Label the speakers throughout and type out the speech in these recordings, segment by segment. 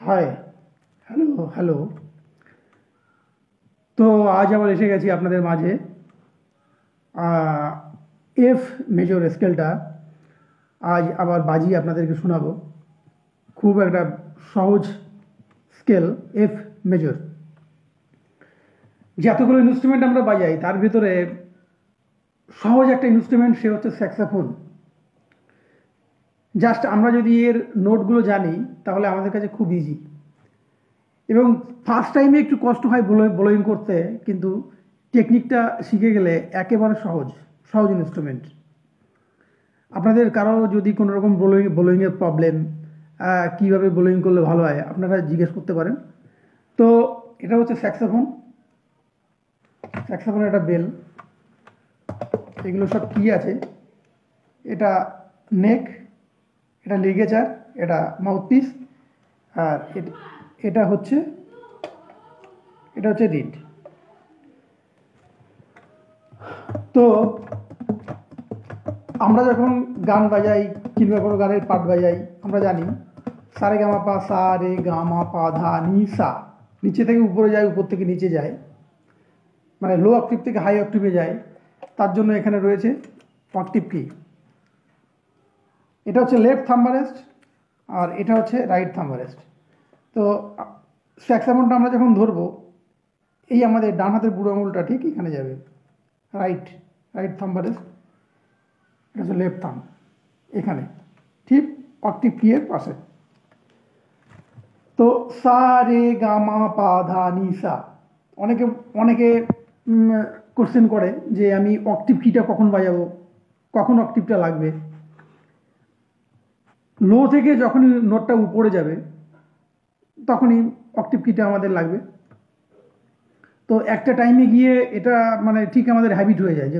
Speaker 1: High, hello hello. তো আজ আবার এসে গেছি আপনাদের মাঝে। এফ মেজর স্কেলটা আজ আবার বাজিয়ে আপনাদেরকে শোনাবো। খুব একটা সহজ স্কেল এফ মেজর। যতগুলো ইনস্ট্রুমেন্ট আমরা বাজাই তার ভিতরে সহজ একটা ইনস্ট্রুমেন্ট, সে হচ্ছে স্যাক্সোফোন। জাস্ট আমরা যদি এর নোটগুলো জানি তাহলে আমাদের কাছে খুব ইজি, এবং ফার্স্ট টাইমে একটু কষ্ট হয় ব্লোয়িং করতে, কিন্তু টেকনিকটা শিখে গেলে একেবারে সহজ সহজ ইনস্ট্রুমেন্ট। আপনাদের কারো যদি কোনো রকম ব্লোয়িংয়ের প্রবলেম, কীভাবে ব্লোয়িং করলে ভালো হয়, আপনারা জিজ্ঞেস করতে পারেন। তো এটা হচ্ছে স্যাক্সোফোন। স্যাক্সোফোনের একটা বেল, এগুলো সব কী আছে। এটা নেক, এটা লিগেচার, এটা মাউথপিস, আর এটা হচ্ছে রিড। তো আমরা যখন গান বাজাই কিংবা কোনো গানের পার্ট বাজাই, আমরা জানি সা রে গা মা পা, সা রে গা মা পা ধা নি সা। নিচে থেকে উপরে যায়, উপর থেকে নিচে যায়, মানে লো অক্টিভ থেকে হাই অক্টিভে যায়। তার জন্য এখানে রয়েছে অক্টিভ কি। এটা হচ্ছে লেফট থাম্বারেস্ট আর এটা হচ্ছে রাইট থাম্বারেস্ট। তো স্যাক্সোফোনটা আমরা যখন ধরবো, এই আমাদের ডান হাতের বুড়ো আঙুলটা ঠিক এখানে যাবে, রাইট থাম্বারেস্ট। এটা হচ্ছে লেফট থাম্ব, এখানে ঠিক অক্টিভ কি এর পাশে। তো সা রে গা মা পা ধা নি সা। অনেকে কোশ্চেন করে যে আমি অক্টিভ কিটা কখন বাজাবো, কখন অক্টিভটা লাগবে। লো থেকে যখনই নোটটা উপরে যাবে তখনই অক্টিভ কিটা আমাদের লাগবে। তো একটা টাইমে গিয়ে এটা মানে ঠিক আমাদের হ্যাবিট হয়ে যায় যে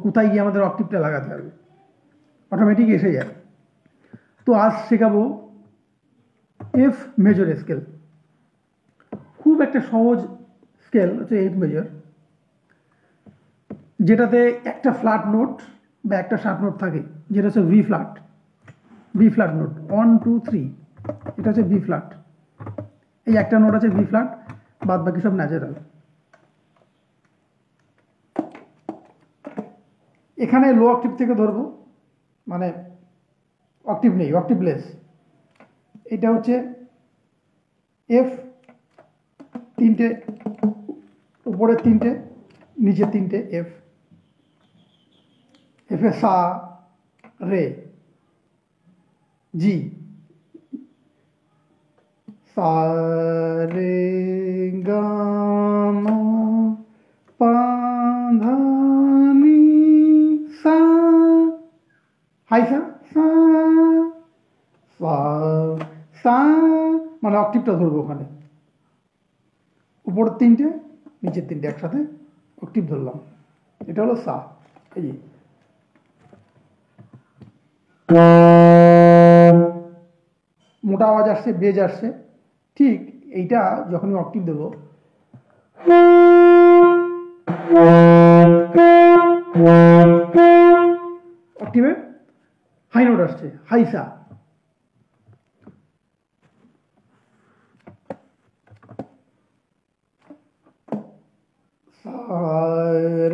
Speaker 1: কোথায় গিয়ে আমাদের অক্টিভটা লাগাতে হবে, অটোমেটিক এসে যায়। তো আজ শেখাবো এফ মেজর স্কেল। খুব একটা সহজ স্কেল হচ্ছে এফ মেজর, যেটাতে একটা ফ্ল্যাট নোট বা একটা শার্প নোট থাকে, যেটা হচ্ছে ভি ফ্ল্যাট নোট 1 2 3। এটা হচ্ছে ভি ফ্ল্যাট। এই একটা নোট আছে ভি ফ্ল্যাট, বাদ বাকি সব ন্যাচারাল। এখানে লো অক্টিভ থেকে ধরবো, মানে অক্টিভ নেই, অক্টিভলেস। এটা হচ্ছে এফ, তিনটে, উপরের তিনটে, নিচের তিনটে এফ। এফে সা রে, জি, সা রে গা মা পা ধা নি সা। হাই সা, সা সা সা, মানে অক্টিভটা ধরবো ওখানে। উপরের তিনটে, নিচের তিনটে একসাথে অক্টিভ ধরলাম। এটা হলো সা। এই যে মোটা আওয়াজ আসছে, বেজ আসছে। ঠিক এইটা যখনই অক্টিভ দেবো, অক্টিভে হাই নোট আসছে, হাই সা।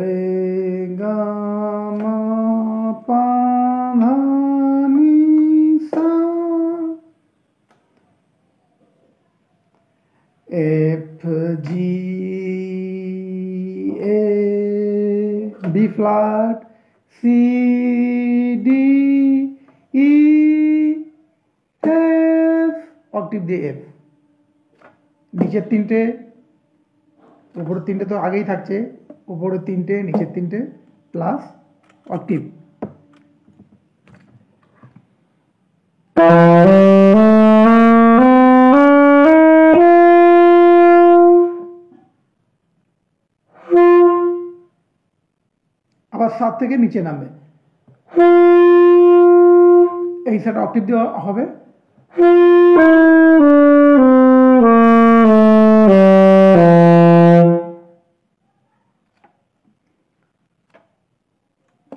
Speaker 1: রে গা মা পা ধা নি সা। F G A, B flat, C D E, F, octave দিয়ে এফ। নিচের তিনটে, উপরের তিনটে তো আগেই থাকছে, উপরের তিনটে, নিচের তিনটে, প্লাস অক্টিভ। আবার 7 থেকে নিচে নামবে, এই সেট অক্টিভ দেওয়া হবে।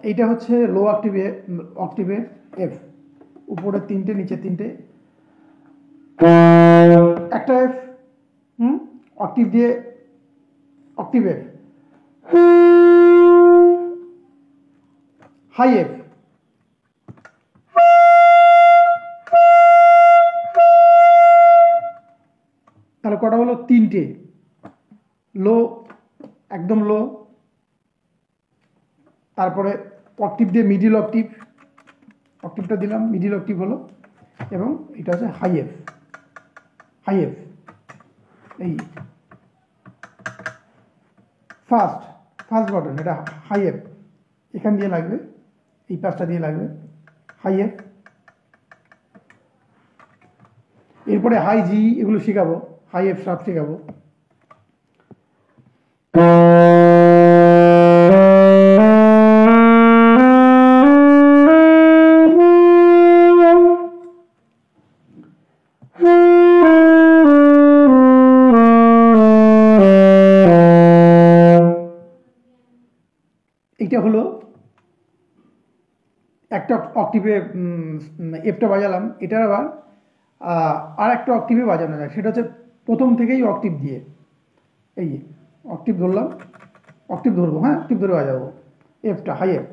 Speaker 1: এইটা হচ্ছে লো অক্টিভের এফ। উপরের তিনটে, নিচের তিনটে, একটা এফ, অক্টিভ দিয়ে অক্টিভ এফ, হাই এফ, তাহলে কটা হলো? তিনটে। লো, একদম লো, তারপরে অক্টিভ দিয়ে মিডিল অক্টিভ, অক্টিভটা দিলাম, মিডিল অক্টিভ হলো, এবং এটা হচ্ছে হাই এফ, হাই এফ। এই ফার্স্ট বাটন, এটা হাই এফ, এখান দিয়ে লাগবে, এই পাশটা দিয়ে লাগবে, হাই এফ। এরপরে হাই জি, এগুলো শেখাবো, হাই এফ শার্প শেখাবো। এইটা হলো একটা অক্টিভে এফটা বাজালাম, এটার আবার আর একটা অক্টিভে বাজানো যায়, সেটা হচ্ছে প্রথম থেকেই অক্টিভ দিয়ে। এই অক্টিভ ধরলাম, অক্টিভ ধরবো, হ্যাঁ অক্টিভ ধরে বাজাবো এফটা, হাই এফ।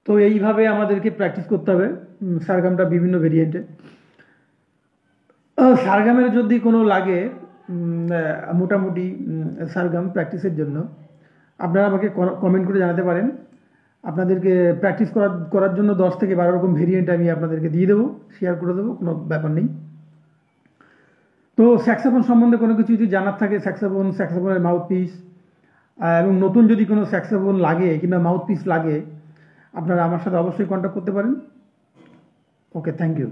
Speaker 1: তো এইভাবে আমাদেরকে প্র্যাকটিস করতে হবে সারগামটা বিভিন্ন ভেরিয়েন্টে। সারগামের যদি কোনো লাগে মোটামুটি সারগাম প্র্যাকটিসের জন্য, আপনারা আমাকে কমেন্ট করে জানাতে পারেন। আপনাদেরকে প্র্যাকটিস করার জন্য 10 থেকে 12 রকম ভেরিয়েন্ট আমি আপনাদেরকে দিয়ে দেবো, শেয়ার করে দেবো, কোনো ব্যাপার নেই। তো স্যাক্সোফোন সম্বন্ধে কোনো কিছু যদি জানার থাকে, স্যাক্সোফোনের মাউথপিস, এবং নতুন যদি কোনো স্যাক্সোফোন লাগে কিংবা মাউথপিস লাগে, আপনারা আমার সাথে অবশ্যই কন্ট্যাক্ট করতে পারেন। ওকে, থ্যাংক ইউ।